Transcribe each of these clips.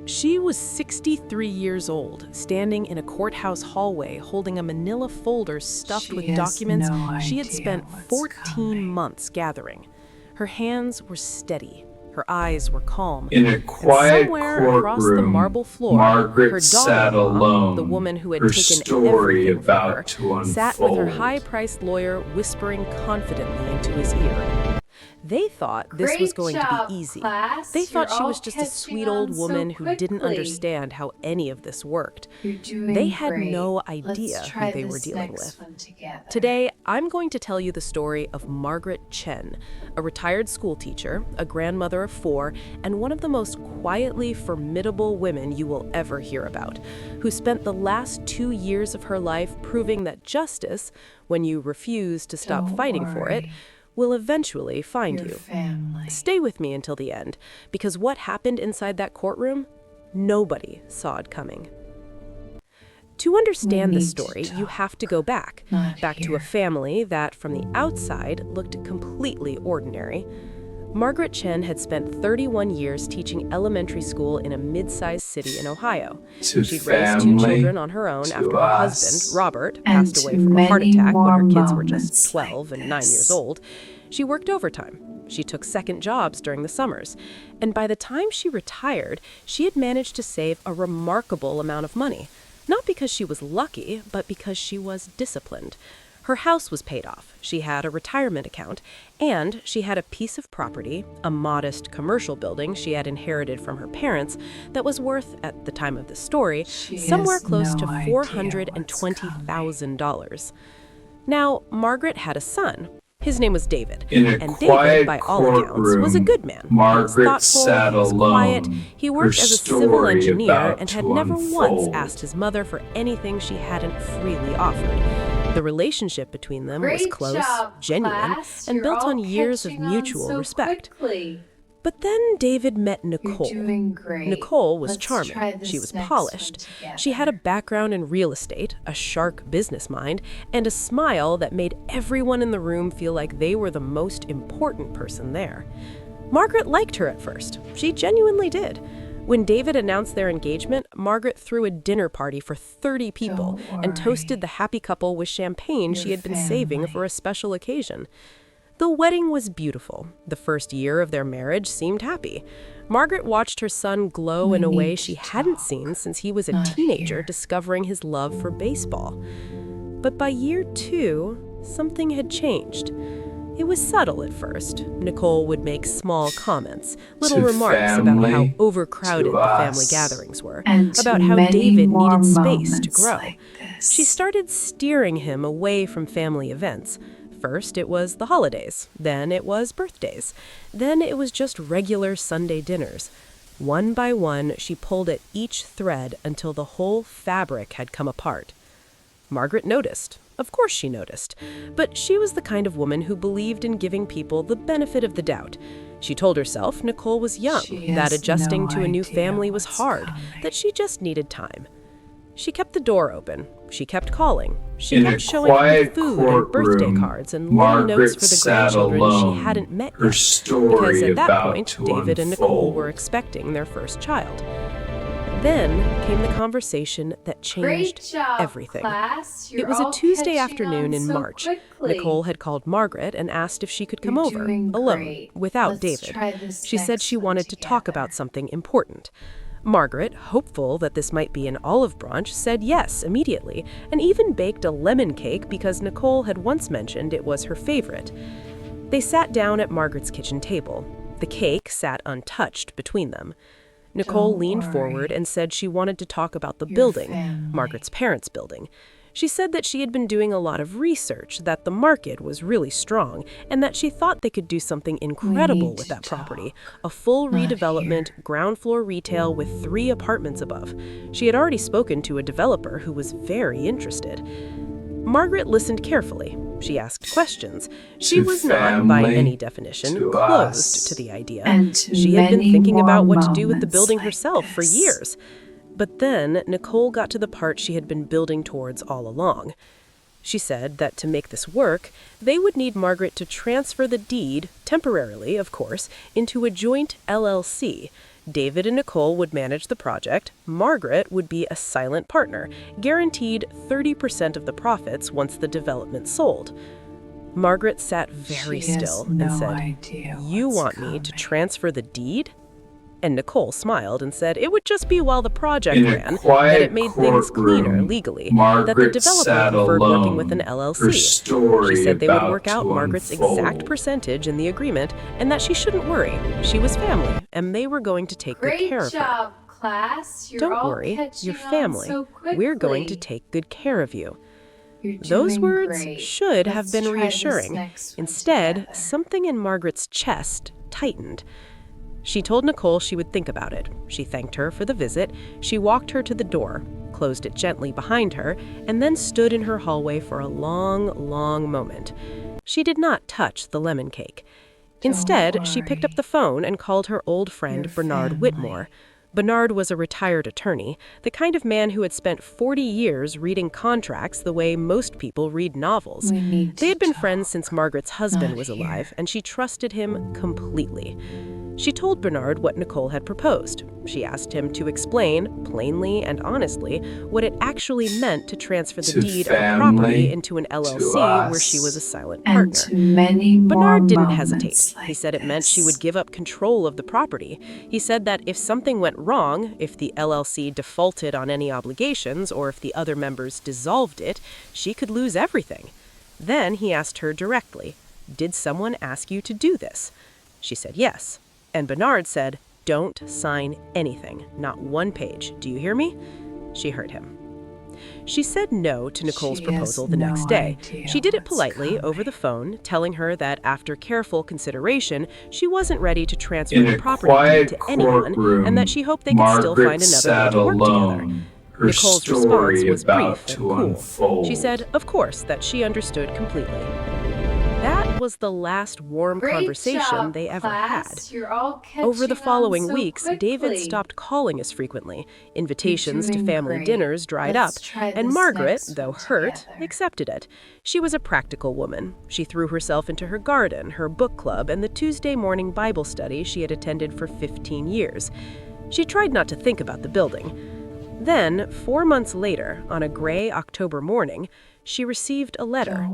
She was 63 years old, standing in a courthouse hallway holding a manila folder stuffed with documents she had spent 14 months gathering. Her hands were steady. Her eyes were calm. In a quiet somewhere across the courtroom, marble floor, Margaret her sat daughter-in-law, alone, the woman who had her taken story everything from her, about to sat with her unfold. high-priced lawyer whispering confidently into his ear. They thought this was going to be easy. They thought she was just a sweet old woman who didn't understand how any of this worked. They had no idea who they were dealing with. Today, I'm going to tell you the story of Margaret Chen, a retired schoolteacher, a grandmother of 4, and one of the most quietly formidable women you will ever hear about, who spent the last 2 years of her life proving that justice, when you refuse to stop fighting for it, will eventually find you. Stay with me until the end, because what happened inside that courtroom, nobody saw it coming. To understand this story, you have to go back to a family that, from the outside, looked completely ordinary. Margaret Chen had spent 31 years teaching elementary school in a mid-sized city in Ohio. She'd raised 2 children on her own after her husband, Robert, passed away from a heart attack when her kids were just 12 and 9 years old. She worked overtime. She took second jobs during the summers. And by the time she retired, she had managed to save a remarkable amount of money. Not because she was lucky, but because she was disciplined. Her house was paid off, she had a retirement account, and she had a piece of property, a modest commercial building she had inherited from her parents, that was worth, at the time of the story, somewhere close to $420,000. Now, Margaret had a son. His name was David, and David, by all accounts, was a good man. He was thoughtful, he was quiet, he worked as a civil engineer, and had never once asked his mother for anything she hadn't freely offered. The relationship between them was close, genuine, and built on years of mutual respect. But then David met Nicole. Nicole was charming. She was polished. She had a background in real estate, a sharp business mind, and a smile that made everyone in the room feel like they were the most important person there. Margaret liked her at first. She genuinely did. When David announced their engagement, Margaret threw a dinner party for 30 people and toasted the happy couple with champagne she had been saving for a special occasion. The wedding was beautiful. The first year of their marriage seemed happy. Margaret watched her son glow in a way she hadn't seen since he was a teenager discovering his love for baseball. But by year 2, something had changed. It was subtle at first. Nicole would make small comments, little remarks about how overcrowded the family gatherings were, about how David needed space to grow. She started steering him away from family events. First, it was the holidays. Then it was birthdays. Then it was just regular Sunday dinners. One by one, she pulled at each thread until the whole fabric had come apart. Margaret noticed. Of course she noticed. But she was the kind of woman who believed in giving people the benefit of the doubt. She told herself Nicole was young, that adjusting to a new family was hard, that she just needed time. She kept the door open. She kept calling. She kept showing her food and birthday cards and little notes for the grandchildren she hadn't met yet. Because at that point, David and Nicole were expecting their first child. Then came the conversation that changed everything. It was a Tuesday afternoon in March. Nicole had called Margaret and asked if she could come over, alone, without David. She said she wanted to talk about something important. Margaret, hopeful that this might be an olive branch, said yes immediately, and even baked a lemon cake because Nicole had once mentioned it was her favorite. They sat down at Margaret's kitchen table. The cake sat untouched between them. Nicole leaned forward and said she wanted to talk about the building, Margaret's parents' building. She said that she had been doing a lot of research, that the market was really strong, and that she thought they could do something incredible with that property, a full redevelopment, ground floor retail with 3 apartments above. She had already spoken to a developer who was very interested. Margaret listened carefully. She asked questions. She was not, by any definition, closed to the idea. She had been thinking about what to do with the building herself for years. But then Nicole got to the part she had been building towards all along. She said that to make this work, they would need Margaret to transfer the deed, temporarily, of course, into a joint LLC, David and Nicole would manage the project. Margaret would be a silent partner, guaranteed 30% of the profits once the development sold. Margaret sat very still and said, "You want me to transfer the deed?" And Nicole smiled and said it would just be while the project ran, that it made things cleaner legally, that the developer preferred working with an LLC. She said they would work out Margaret's exact percentage in the agreement and that she shouldn't worry. She was family, and they were going to take good care of her. Great job, class. Don't worry, you're family. We're going to take good care of you. Those words should have been reassuring. Instead, something in Margaret's chest tightened. She told Nicole she would think about it. She thanked her for the visit. She walked her to the door, closed it gently behind her, and then stood in her hallway for a long, long moment. She did not touch the lemon cake. Instead, she picked up the phone and called her old friend Bernard Whitmore. Bernard was a retired attorney, the kind of man who had spent 40 years reading contracts the way most people read novels. They had been friends since Margaret's husband was alive, and she trusted him completely. She told Bernard what Nicole had proposed. She asked him to explain, plainly and honestly, what it actually meant to transfer the deed of property into an LLC where she was a silent partner. Bernard didn't hesitate. He said it meant she would give up control of the property. He said that if something went wrong, if the LLC defaulted on any obligations, or if the other members dissolved it, she could lose everything. Then he asked her directly, "Did someone ask you to do this?" She said yes. And Bernard said, "Don't sign anything, not one page. Do you hear me?" She heard him. She said no to Nicole's proposal the next day. She did it politely over the phone, telling her that after careful consideration, she wasn't ready to transfer the property to anyone, and that she hoped they could still find another way to work together. Nicole's response was brief and cool. She said, of course, that she understood completely. That was the last warm conversation they ever had. Over the following weeks, David stopped calling as frequently. Invitations to family dinners dried up, and Margaret, though hurt, accepted it. She was a practical woman. She threw herself into her garden, her book club, and the Tuesday morning Bible study she had attended for 15 years. She tried not to think about the building. Then, 4 months later, on a gray October morning, she received a letter.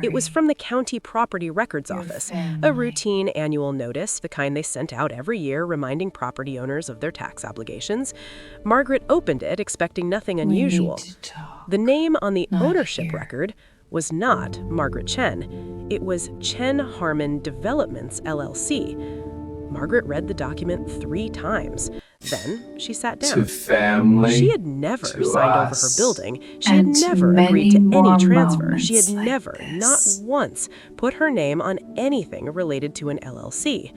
It was from the County Property Records Office, a routine annual notice, the kind they sent out every year reminding property owners of their tax obligations. Margaret opened it, expecting nothing unusual. The name on the ownership record was not Margaret Chen. It was Chen Harmon Developments, LLC. Margaret read the document 3 times. Then she sat down. She had never signed over her building. She had never agreed to any transfer. She had never, not once, put her name on anything related to an LLC.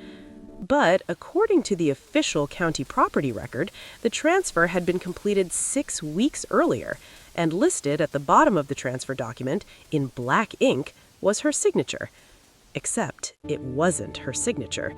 But according to the official county property record, the transfer had been completed 6 weeks earlier, and listed at the bottom of the transfer document in black ink was her signature. Except it wasn't her signature.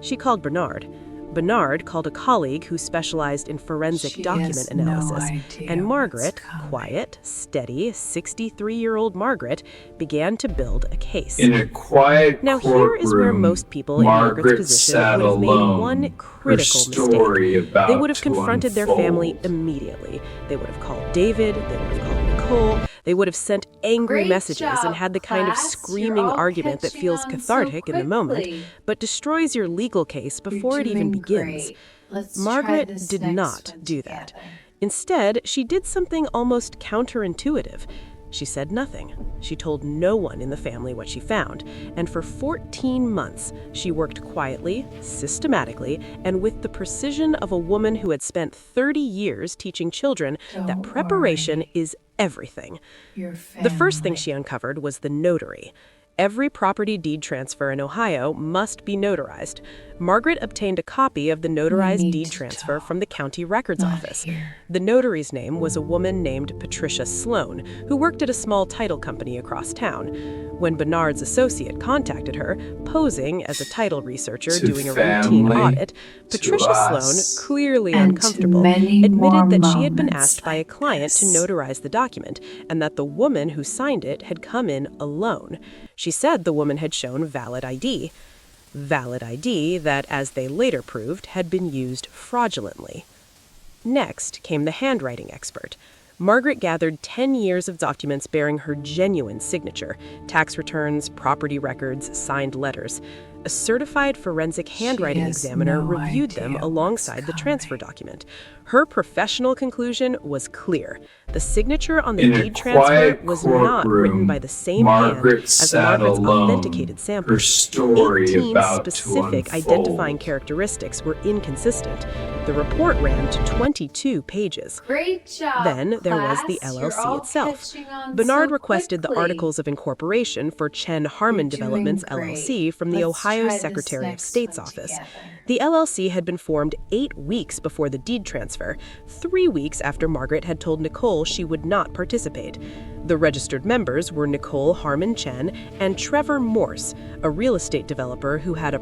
She called Bernard. Bernard called a colleague who specialized in forensic document analysis, and Margaret, quiet, steady, 63-year-old Margaret, began to build a case. In a quiet Now here is where most people in Margaret's position would have made one critical mistake. They would have confronted their family immediately. They would have called David, they would have called Nicole, they would have sent angry messages and had the kind of screaming argument that feels cathartic in the moment, but destroys your legal case before it even begins. Margaret did not do that. Instead, she did something almost counterintuitive. She said nothing. She told no one in the family what she found, and for 14 months, she worked quietly, systematically, and with the precision of a woman who had spent 30 years teaching children that preparation is everything. The first thing she uncovered was the notary. Every property deed transfer in Ohio must be notarized. Margaret obtained a copy of the notarized deed transfer from the county records office. The notary's name was a woman named Patricia Sloan, who worked at a small title company across town. When Bernard's associate contacted her, posing as a title researcher doing a routine audit, Patricia Sloan, clearly uncomfortable, admitted that she had been asked by a client to notarize the document, and that the woman who signed it had come in alone. She said the woman had shown valid ID. valid ID that, as they later proved, had been used fraudulently. Next came the handwriting expert. Margaret gathered 10 years of documents bearing her genuine signature: tax returns, property records, signed letters. A certified forensic handwriting examiner reviewed them alongside the transfer document. Her professional conclusion was clear. The signature on the deed transfer was not written by the same hand as Margaret's authenticated sample. 18 specific identifying characteristics were inconsistent. The report ran to 22 pages. Great job, Then there was the LLC itself. Bernard requested the Articles of Incorporation for Chen Harmon Developments LLC from the Ohio Secretary of State's office. The LLC had been formed 8 weeks before the deed transfer, 3 weeks after Margaret had told Nicole she would not participate. The registered members were Nicole Harmon Chen and Trevor Morse, a real estate developer who had a